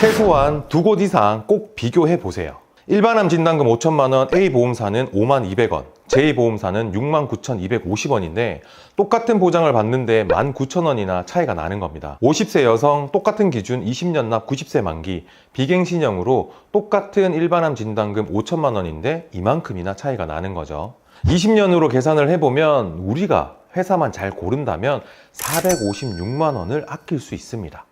최소한 2곳 이상 꼭 비교해 보세요. 일반암 진단금 5천만 원 A보험사는 5만 200원, J보험사는 6만 9,250원인데 똑같은 보장을 받는데 19,000원이나 차이가 나는 겁니다. 50세 여성 똑같은 기준 20년 납 90세 만기 비갱신형으로 똑같은 일반암 진단금 5천만 원인데 이만큼이나 차이가 나는 거죠. 20년으로 계산을 해보면 우리가 회사만 잘 고른다면 456만 원을 아낄 수 있습니다.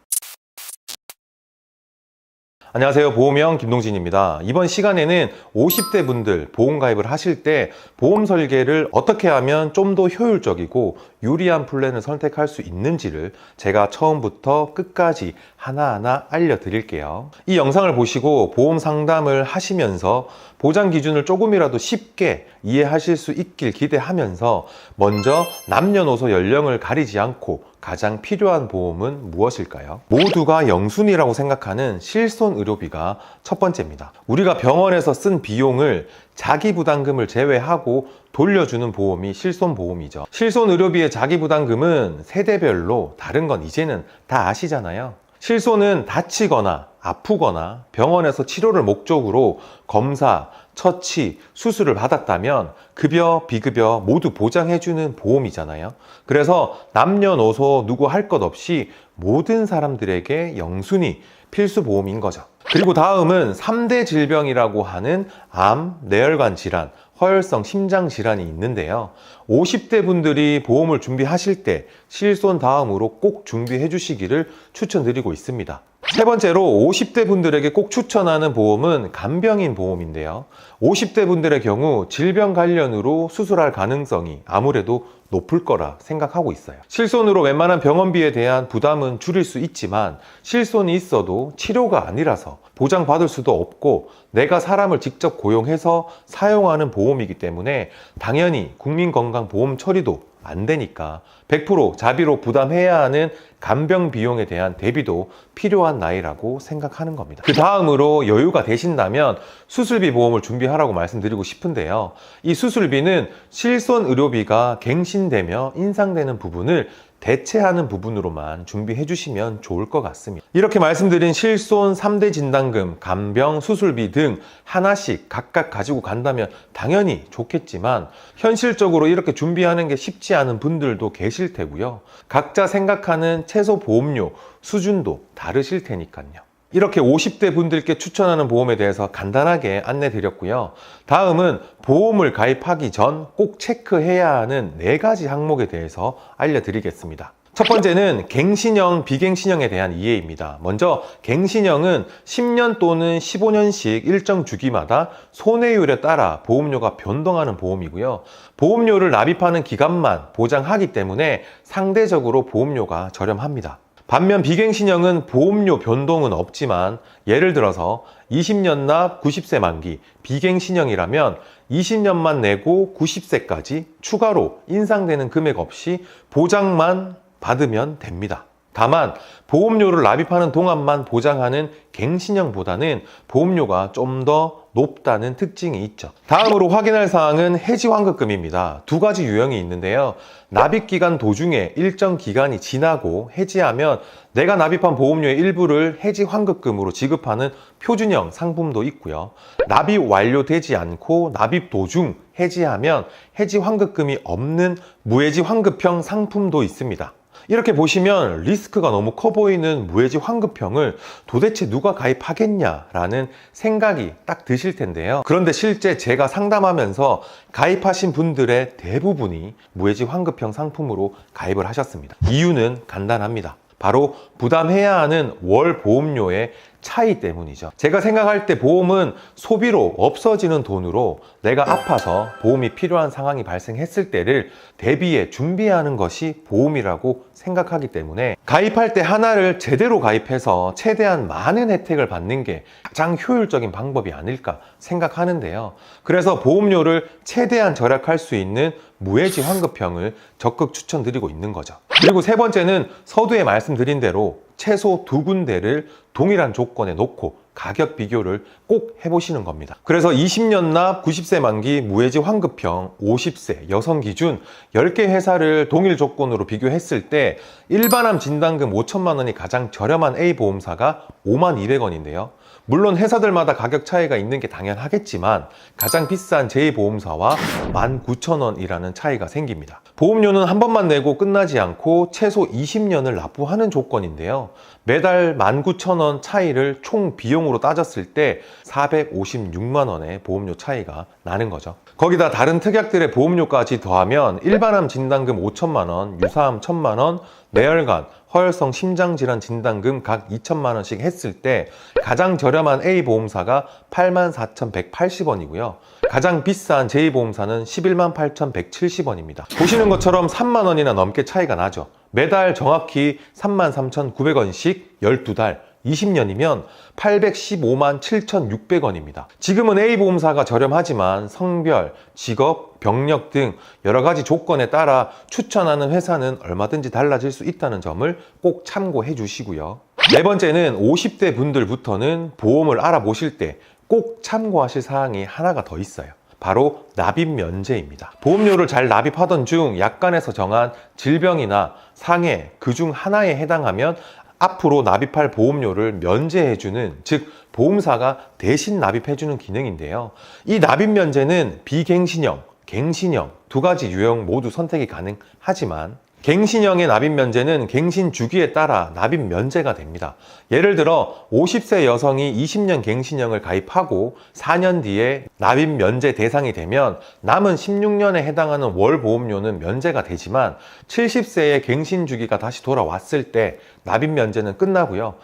안녕하세요. 보험형 김동진입니다. 이번 시간에는 50대 분들 보험 가입을 하실 때 보험 설계를 어떻게 하면 좀 더 효율적이고 유리한 플랜을 선택할 수 있는지를 제가 처음부터 끝까지 하나하나 알려드릴게요. 이 영상을 보시고 보험 상담을 하시면서 보장 기준을 조금이라도 쉽게 이해하실 수 있길 기대하면서 먼저 남녀노소 연령을 가리지 않고 가장 필요한 보험은 무엇일까요? 모두가 영순이라고 생각하는 실손의료비가 첫 번째입니다. 우리가 병원에서 쓴 비용을 자기부담금을 제외하고 돌려주는 보험이 실손보험이죠. 실손의료비의 자기부담금은 세대별로 다른 건 이제는 다 아시잖아요. 실손은 다치거나 아프거나 병원에서 치료를 목적으로 검사, 처치, 수술을 받았다면 급여, 비급여 모두 보장해주는 보험이잖아요. 그래서 남녀노소 누구 할 것 없이 모든 사람들에게 영순이 필수 보험인 거죠. 그리고 다음은 3대 질병이라고 하는 암, 뇌혈관 질환, 허혈성 심장 질환이 있는데요. 50대 분들이 보험을 준비하실 때 실손 다음으로 꼭 준비해 주시기를 추천드리고 있습니다. 세 번째로 50대 분들에게 꼭 추천하는 보험은 간병인 보험인데요. 50대 분들의 경우 질병 관련으로 수술할 가능성이 아무래도 높을 거라 생각하고 있어요. 실손으로 웬만한 병원비에 대한 부담은 줄일 수 있지만 실손이 있어도 치료가 아니라서 보장받을 수도 없고 내가 사람을 직접 고용해서 사용하는 보험이기 때문에 당연히 국민건강보험 처리도 안 되니까 100% 자비로 부담해야 하는 간병 비용에 대한 대비도 필요한 나이라고 생각하는 겁니다. 그 다음으로 여유가 되신다면 수술비 보험을 준비하라고 말씀드리고 싶은데요. 이 수술비는 실손 의료비가 갱신되며 인상되는 부분을 대체하는 부분으로만 준비해 주시면 좋을 것 같습니다. 이렇게 말씀드린 실손 3대 진단금, 간병, 수술비 등 하나씩 각각 가지고 간다면 당연히 좋겠지만 현실적으로 이렇게 준비하는 게 쉽지 않은 분들도 계실 테고요. 각자 생각하는 최소 보험료 수준도 다르실 테니까요. 이렇게 50대 분들께 추천하는 보험에 대해서 간단하게 안내 드렸고요. 다음은 보험을 가입하기 전 꼭 체크해야 하는 4가지 항목에 대해서 알려드리겠습니다. 첫 번째는 갱신형, 비갱신형에 대한 이해입니다. 먼저 갱신형은 10년 또는 15년씩 일정 주기마다 손해율에 따라 보험료가 변동하는 보험이고요. 보험료를 납입하는 기간만 보장하기 때문에 상대적으로 보험료가 저렴합니다. 반면 비갱신형은 보험료 변동은 없지만 예를 들어서 20년 납 90세 만기 비갱신형이라면 20년만 내고 90세까지 추가로 인상되는 금액 없이 보장만 받으면 됩니다. 다만 보험료를 납입하는 동안만 보장하는 갱신형보다는 보험료가 좀 더 높다는 특징이 있죠. 다음으로 확인할 사항은 해지 환급금입니다. 2가지 유형이 있는데요. 납입기간 도중에 일정 기간이 지나고 해지하면 내가 납입한 보험료의 일부를 해지 환급금으로 지급하는 표준형 상품도 있고요. 납입 완료되지 않고 납입 도중 해지하면 해지 환급금이 없는 무해지 환급형 상품도 있습니다. 이렇게 보시면 리스크가 너무 커 보이는 무해지 환급형을 도대체 누가 가입하겠냐라는 생각이 딱 드실 텐데요. 그런데 실제 제가 상담하면서 가입하신 분들의 대부분이 무해지 환급형 상품으로 가입을 하셨습니다. 이유는 간단합니다. 바로 부담해야 하는 월 보험료의 차이 때문이죠. 제가 생각할 때 보험은 소비로 없어지는 돈으로 내가 아파서 보험이 필요한 상황이 발생했을 때를 대비해 준비하는 것이 보험이라고 생각하기 때문에 가입할 때 하나를 제대로 가입해서 최대한 많은 혜택을 받는 게 가장 효율적인 방법이 아닐까 생각하는데요. 그래서 보험료를 최대한 절약할 수 있는 무해지 환급형을 적극 추천드리고 있는 거죠. 그리고 세 번째는 서두에 말씀드린 대로 최소 2군데를 동일한 조건에 놓고 가격 비교를 꼭 해보시는 겁니다. 그래서 20년 납 90세 만기 무해지 환급형 50세 여성 기준 10개 회사를 동일 조건으로 비교했을 때 일반암 진단금 5천만 원이 가장 저렴한 A 보험사가 5만 200원인데요. 물론 회사들마다 가격 차이가 있는 게 당연하겠지만 가장 비싼 제2보험사와 19,000원이라는 차이가 생깁니다. 보험료는 한 번만 내고 끝나지 않고 최소 20년을 납부하는 조건인데요. 매달 19,000원 차이를 총 비용으로 따졌을 때 456만 원의 보험료 차이가 나는 거죠. 거기다 다른 특약들의 보험료까지 더하면 일반암 진단금 5천만 원, 유사암 1,000만 원, 뇌혈관, 허혈성 심장질환 진단금 각 2천만 원씩 했을 때 가장 저렴한 A보험사가 84,180원이고요. 가장 비싼 제2보험사는 118,170원입니다. 보시는 것처럼 3만 원이나 넘게 차이가 나죠. 매달 정확히 33,900원씩 12달 20년이면 815만 7,600원입니다. 지금은 A보험사가 저렴하지만 성별, 직업, 병력 등 여러 가지 조건에 따라 추천하는 회사는 얼마든지 달라질 수 있다는 점을 꼭 참고해 주시고요. 네 번째는 50대 분들부터는 보험을 알아보실 때 꼭 참고하실 사항이 하나가 더 있어요. 바로 납입 면제입니다. 보험료를 잘 납입하던 중 약관에서 정한 질병이나 상해 그 중 하나에 해당하면 앞으로 납입할 보험료를 면제해주는, 즉 보험사가 대신 납입해주는 기능인데요. 이 납입 면제는 비갱신형, 갱신형 두 가지 유형 모두 선택이 가능하지만 갱신형의 납입 면제는 갱신 주기에 따라 납입 면제가 됩니다. 예를 들어 50세 여성이 20년 갱신형을 가입하고 4년 뒤에 납입 면제 대상이 되면 남은 16년에 해당하는 월 보험료는 면제가 되지만 70세의 갱신 주기가 다시 돌아왔을 때 납입 면제는 끝나고요.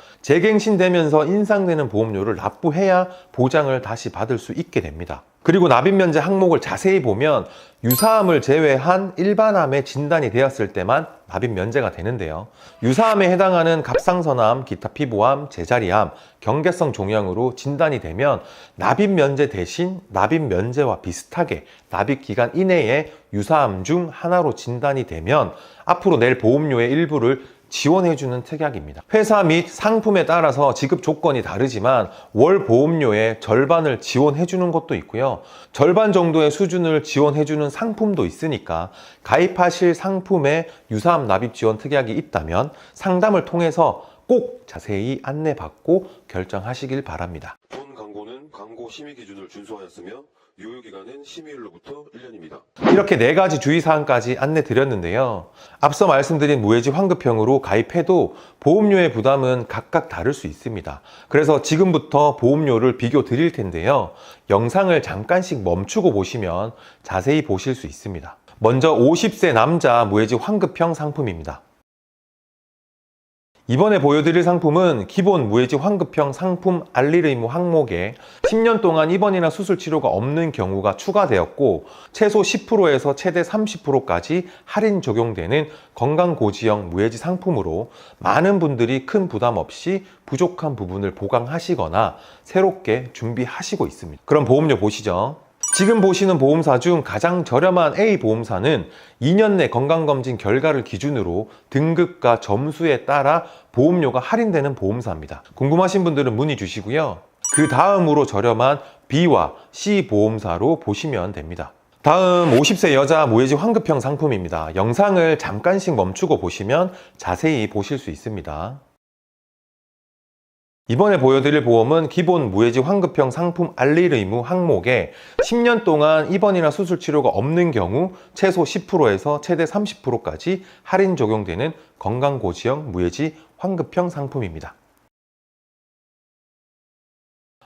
재갱신되면서 인상되는 보험료를 납부해야 보장을 다시 받을 수 있게 됩니다. 그리고 납입 면제 항목을 자세히 보면 유사암을 제외한 일반암에 진단이 되었을 때만 납입 면제가 되는데요. 유사암에 해당하는 갑상선암, 기타 피부암, 제자리암, 경계성 종양으로 진단이 되면 납입 면제 대신 납입 면제와 비슷하게 납입 기간 이내에 유사암 중 하나로 진단이 되면 앞으로 낼 보험료의 일부를 지원해주는 특약입니다. 회사 및 상품에 따라서 지급 조건이 다르지만 월 보험료의 절반을 지원해주는 것도 있고요. 절반 정도의 수준을 지원해주는 상품도 있으니까 가입하실 상품에 유사암 납입 지원 특약이 있다면 상담을 통해서 꼭 자세히 안내받고 결정하시길 바랍니다. 본 광고는 광고 심의 기준을 준수하였으며 유효기간은 심의일로부터 1년입니다. 이렇게 4가지 주의사항까지 안내 드렸는데요. 앞서 말씀드린 무해지 환급형으로 가입해도 보험료의 부담은 각각 다를 수 있습니다. 그래서 지금부터 보험료를 비교 드릴 텐데요. 영상을 잠깐씩 멈추고 보시면 자세히 보실 수 있습니다. 먼저 50세 남자 무해지 환급형 상품입니다. 이번에 보여드릴 상품은 기본 무해지 환급형 상품 알릴 의무 항목에 10년 동안 입원이나 수술 치료가 없는 경우가 추가되었고 최소 10%에서 최대 30%까지 할인 적용되는 건강고지형 무해지 상품으로 많은 분들이 큰 부담 없이 부족한 부분을 보강하시거나 새롭게 준비하시고 있습니다. 그럼 보험료 보시죠. 지금 보시는 보험사 중 가장 저렴한 A 보험사는 2년 내 건강검진 결과를 기준으로 등급과 점수에 따라 보험료가 할인되는 보험사입니다. 궁금하신 분들은 문의 주시고요. 그 다음으로 저렴한 B와 C 보험사로 보시면 됩니다. 다음 50세 여자 무해지 환급형 상품입니다. 영상을 잠깐씩 멈추고 보시면 자세히 보실 수 있습니다. 이번에 보여드릴 보험은 기본 무해지 환급형 상품 알릴 의무 항목에 10년 동안 입원이나 수술 치료가 없는 경우 최소 10%에서 최대 30%까지 할인 적용되는 건강고지형 무해지 환급형 상품입니다.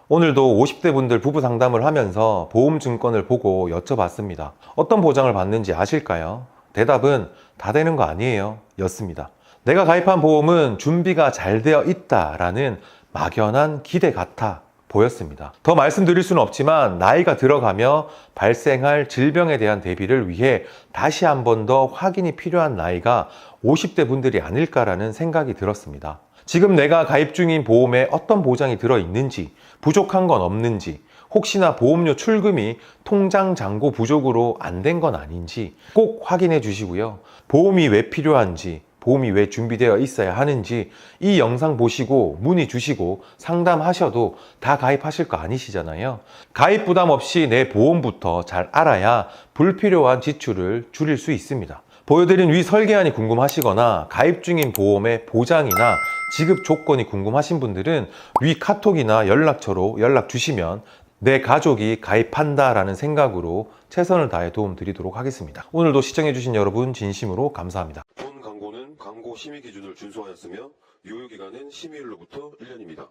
오늘도 50대 분들 부부 상담을 하면서 보험증권을 보고 여쭤봤습니다. 어떤 보장을 받는지 아실까요? 대답은 다 되는 거 아니에요 였습니다. 내가 가입한 보험은 준비가 잘 되어 있다라는 막연한 기대 같아 보였습니다. 더 말씀드릴 수는 없지만 나이가 들어가며 발생할 질병에 대한 대비를 위해 다시 한 번 더 확인이 필요한 나이가 50대 분들이 아닐까라는 생각이 들었습니다. 지금 내가 가입 중인 보험에 어떤 보장이 들어있는지, 부족한 건 없는지, 혹시나 보험료 출금이 통장 잔고 부족으로 안 된 건 아닌지 꼭 확인해 주시고요. 보험이 왜 필요한지, 보험이 왜 준비되어 있어야 하는지 이 영상 보시고 문의 주시고 상담하셔도 다 가입하실 거 아니시잖아요. 가입 부담 없이 내 보험부터 잘 알아야 불필요한 지출을 줄일 수 있습니다. 보여드린 위 설계안이 궁금하시거나 가입 중인 보험의 보장이나 지급 조건이 궁금하신 분들은 위 카톡이나 연락처로 연락 주시면 내 가족이 가입한다라는 생각으로 최선을 다해 도움 드리도록 하겠습니다. 오늘도 시청해주신 여러분 진심으로 감사합니다. 본 광고는 광고 심의 기준을 준수하였으며 유효기간은 심의일로부터 1년입니다.